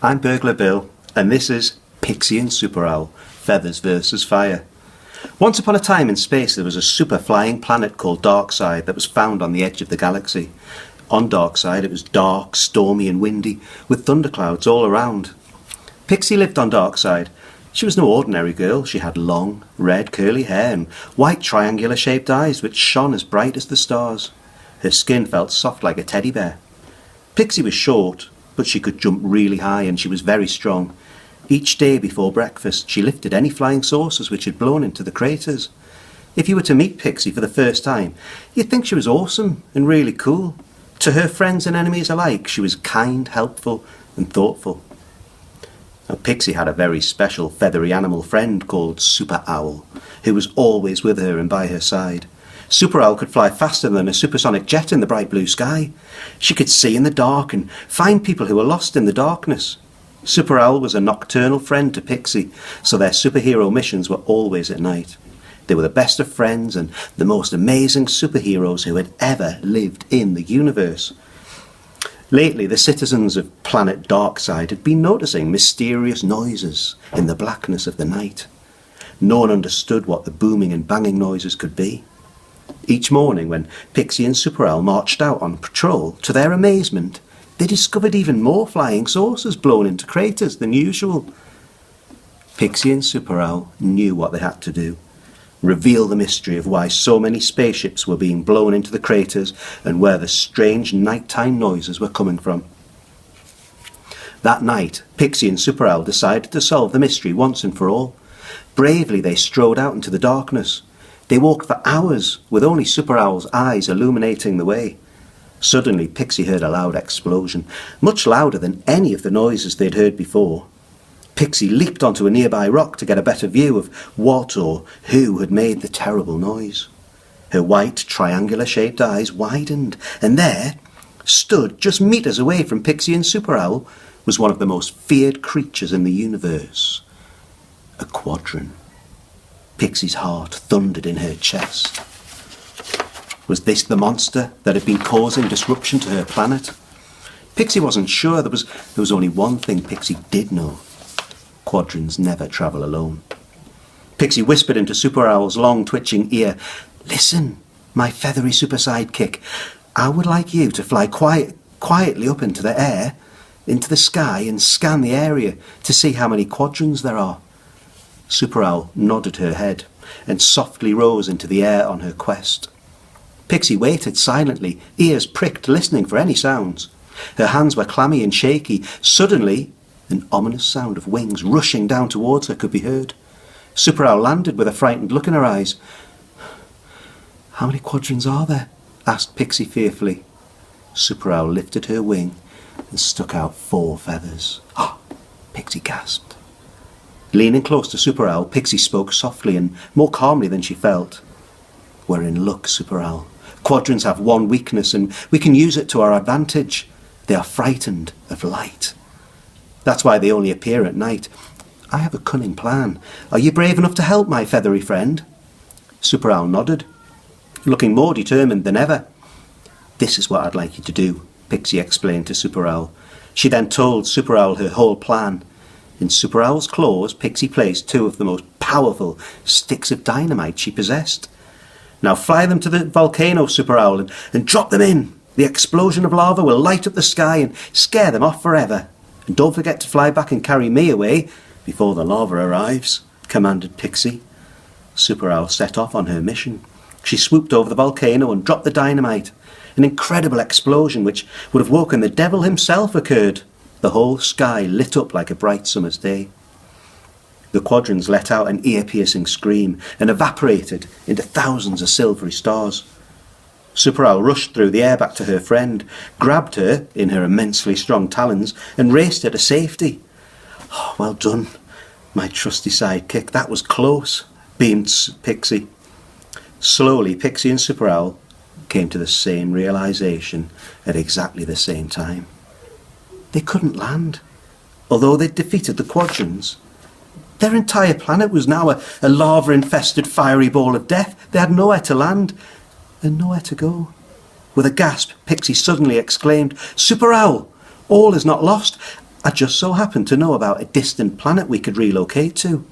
I'm Burglar Bill, and this is Pixie and Super Owl, Feathers versus Fire. Once upon a time in space there was a super flying planet called Darkside that was found on the edge of the galaxy. On Darkside it was dark, stormy and windy, with thunderclouds all around. Pixie lived on Darkside. She was no ordinary girl. She had long, red, curly hair and white triangular-shaped eyes which shone as bright as the stars. Her skin felt soft like a teddy bear. Pixie was short, but she could jump really high and she was very strong. Each day before breakfast she lifted any flying saucers which had blown into the craters. If you were to meet Pixie for the first time, you'd think she was awesome and really cool. To her friends and enemies alike, she was kind, helpful and thoughtful. Now, Pixie had a very special feathery animal friend called Super Owl, who was always with her and by her side. Super Owl could fly faster than a supersonic jet in the bright blue sky. She could see in the dark and find people who were lost in the darkness. Super Owl was a nocturnal friend to Pixie, so their superhero missions were always at night. They were the best of friends and the most amazing superheroes who had ever lived in the universe. Lately, the citizens of planet Darkside had been noticing mysterious noises in the blackness of the night. No one understood what the booming and banging noises could be. Each morning when Pixie and Super Owl marched out on patrol, to their amazement, they discovered even more flying saucers blown into craters than usual. Pixie and Super Owl knew what they had to do. Reveal the mystery of why so many spaceships were being blown into the craters and where the strange nighttime noises were coming from. That night, Pixie and Super Owl decided to solve the mystery once and for all. Bravely they strode out into the darkness. They walked for hours, with only Super Owl's eyes illuminating the way. Suddenly, Pixie heard a loud explosion, much louder than any of the noises they'd heard before. Pixie leaped onto a nearby rock to get a better view of what or who had made the terrible noise. Her white, triangular-shaped eyes widened, and there, stood just meters away from Pixie and Super Owl, was one of the most feared creatures in the universe. A quadrun. Pixie's heart thundered in her chest. Was this the monster that had been causing disruption to her planet? Pixie wasn't sure. There was only one thing Pixie did know. Quadruns never travel alone. Pixie whispered into Super Owl's long twitching ear, "Listen, my feathery super sidekick. I would like you to fly quietly up into the air, into the sky and scan the area to see how many quadruns there are." Super Owl nodded her head and softly rose into the air on her quest. Pixie waited silently, ears pricked, listening for any sounds. Her hands were clammy and shaky. Suddenly, an ominous sound of wings rushing down towards her could be heard. Super Owl landed with a frightened look in her eyes. "How many quadruns are there?" asked Pixie fearfully. Super Owl lifted her wing and stuck out 4 feathers. "Oh!" Pixie gasped. Leaning close to Super Owl, Pixie spoke softly and more calmly than she felt. "We're in luck, Super Owl. Quadruns have one weakness and we can use it to our advantage. They are frightened of light. That's why they only appear at night. I have a cunning plan. Are you brave enough to help, my feathery friend?" Super Owl nodded, looking more determined than ever. "This is what I'd like you to do," Pixie explained to Super Owl. She then told Super Owl her whole plan. In Super Owl's claws, Pixie placed 2 of the most powerful sticks of dynamite she possessed. "Now fly them to the volcano, Super Owl, and drop them in. The explosion of lava will light up the sky and scare them off forever. And don't forget to fly back and carry me away before the lava arrives," commanded Pixie. Super Owl set off on her mission. She swooped over the volcano and dropped the dynamite. An incredible explosion which would have woken the devil himself occurred. The whole sky lit up like a bright summer's day. The quadruns let out an ear-piercing scream and evaporated into thousands of silvery stars. Super Owl rushed through the air back to her friend, grabbed her in her immensely strong talons and raced her to safety. "Oh, well done, my trusty sidekick. That was close," beamed Pixie. Slowly, Pixie and Super Owl came to the same realization at exactly the same time. They couldn't land. Although they'd defeated the quadruns, their entire planet was now a lava-infested fiery ball of death. They had nowhere to land and nowhere to go. With a gasp, Pixie suddenly exclaimed, "Super Owl, all is not lost. I just so happen to know about a distant planet we could relocate to.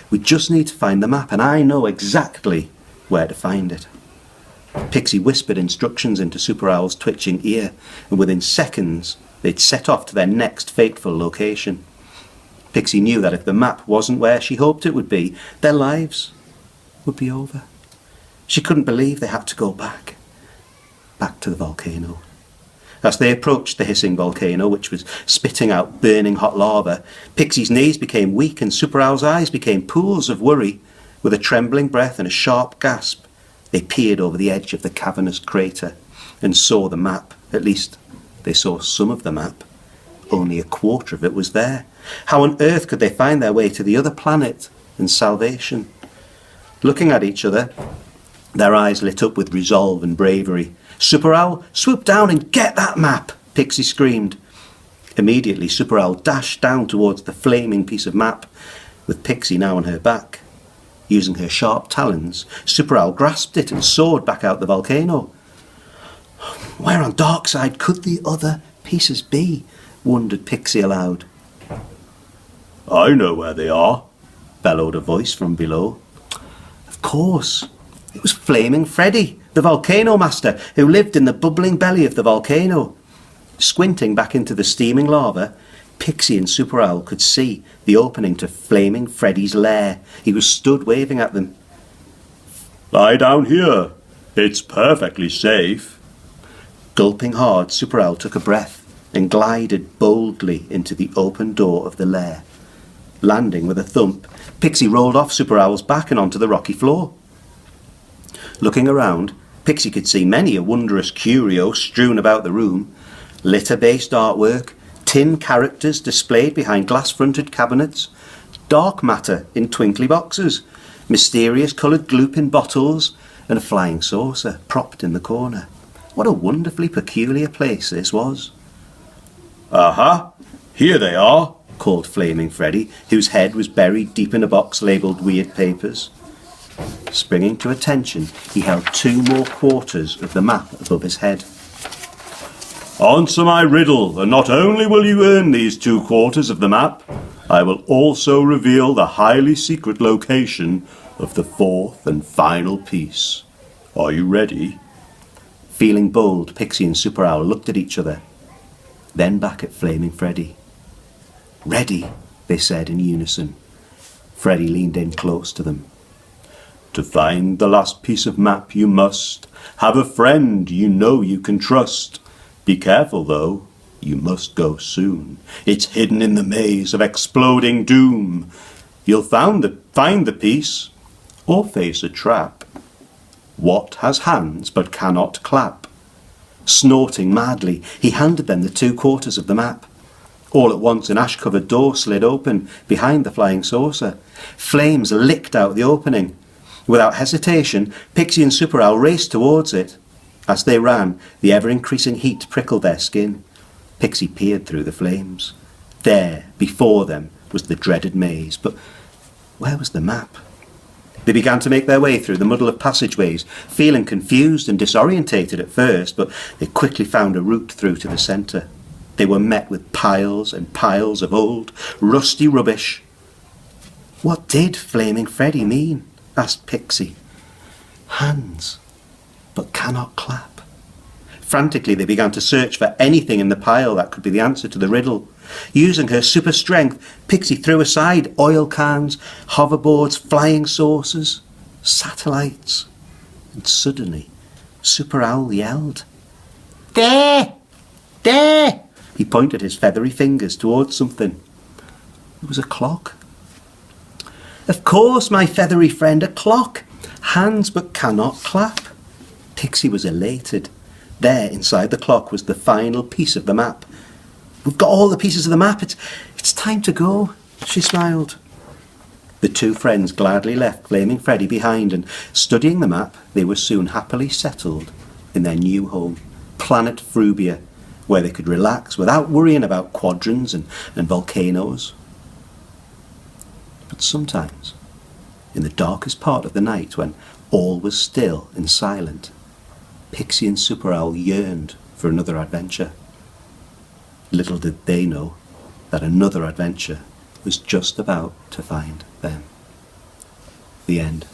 We just need to find the map, and I know exactly where to find it." Pixie whispered instructions into Super Owl's twitching ear, and within seconds they'd set off to their next fateful location. Pixie knew that if the map wasn't where she hoped it would be, their lives would be over. She couldn't believe they had to go back to the volcano. As they approached the hissing volcano, which was spitting out burning hot lava, Pixie's knees became weak and Super Owl's eyes became pools of worry. With a trembling breath and a sharp gasp, they peered over the edge of the cavernous crater and saw the map. At least, they saw some of the map. Only a quarter of it was there. How on earth could they find their way to the other planet and salvation? Looking at each other, their eyes lit up with resolve and bravery. "Super Owl, swoop down and get that map!" Pixie screamed. Immediately, Super Owl dashed down towards the flaming piece of map, with Pixie now on her back. Using her sharp talons, Super Owl grasped it and soared back out the volcano. "Where on Darkside could the other pieces be?" wondered Pixie aloud. "I know where they are," bellowed a voice from below. Of course, it was Flaming Freddy, the volcano master who lived in the bubbling belly of the volcano. Squinting back into the steaming lava, Pixie and Super Owl could see the opening to Flaming Freddy's lair. He was stood waving at them. "Lie down here. It's perfectly safe." Gulping hard, Super Owl took a breath and glided boldly into the open door of the lair. Landing with a thump, Pixie rolled off Super Owl's back and onto the rocky floor. Looking around, Pixie could see many a wondrous curio strewn about the room. Litter-based artwork, tin characters displayed behind glass-fronted cabinets, dark matter in twinkly boxes, mysterious coloured gloop in bottles, and a flying saucer propped in the corner. What a wonderfully peculiar place this was. "Aha! Here they are!" called Flaming Freddy, whose head was buried deep in a box labelled Weird Papers. Springing to attention, he held 2 more quarters of the map above his head. "Answer my riddle, and not only will you earn these 2 quarters of the map, I will also reveal the highly secret location of the 4th and final piece. Are you ready?" Feeling bold, Pixie and Super Owl looked at each other, then back at Flaming Freddy. "Ready," they said in unison. Freddy leaned in close to them. "To find the last piece of map you must have a friend you know you can trust. Be careful though, you must go soon. It's hidden in the maze of exploding doom. You'll find the piece, or face a trap. What has hands but cannot clap?" Snorting madly, he handed them the 2 quarters of the map. All at once, an ash-covered door slid open behind the flying saucer. Flames licked out the opening. Without hesitation, Pixie and Super Owl raced towards it. As they ran, the ever-increasing heat prickled their skin. Pixie peered through the flames. There, before them, was the dreaded maze, but where was the map? They began to make their way through the muddle of passageways, feeling confused and disorientated at first, but they quickly found a route through to the centre. They were met with piles and piles of old, rusty rubbish. What did Flaming Freddy mean? Asked Pixie. Hands, but cannot clap. Frantically, they began to search for anything in the pile that could be the answer to the riddle. Using her super strength, Pixie threw aside oil cans, hoverboards, flying saucers, satellites, and suddenly Super Owl yelled. "There! There!" He pointed his feathery fingers towards something. It was a clock. "Of course, my feathery friend, a clock. Hands but cannot clap." Pixie was elated. There, inside the clock, was the final piece of the map. "We've got all the pieces of the map. It's time to go," she smiled. The 2 friends gladly left Flaming Freddy behind, and studying the map, they were soon happily settled in their new home, Planet Frubia, where they could relax without worrying about quadrants and volcanoes. But sometimes, in the darkest part of the night, when all was still and silent, Pixie and Super Owl yearned for another adventure. Little did they know, that another adventure was just about to find them. The end.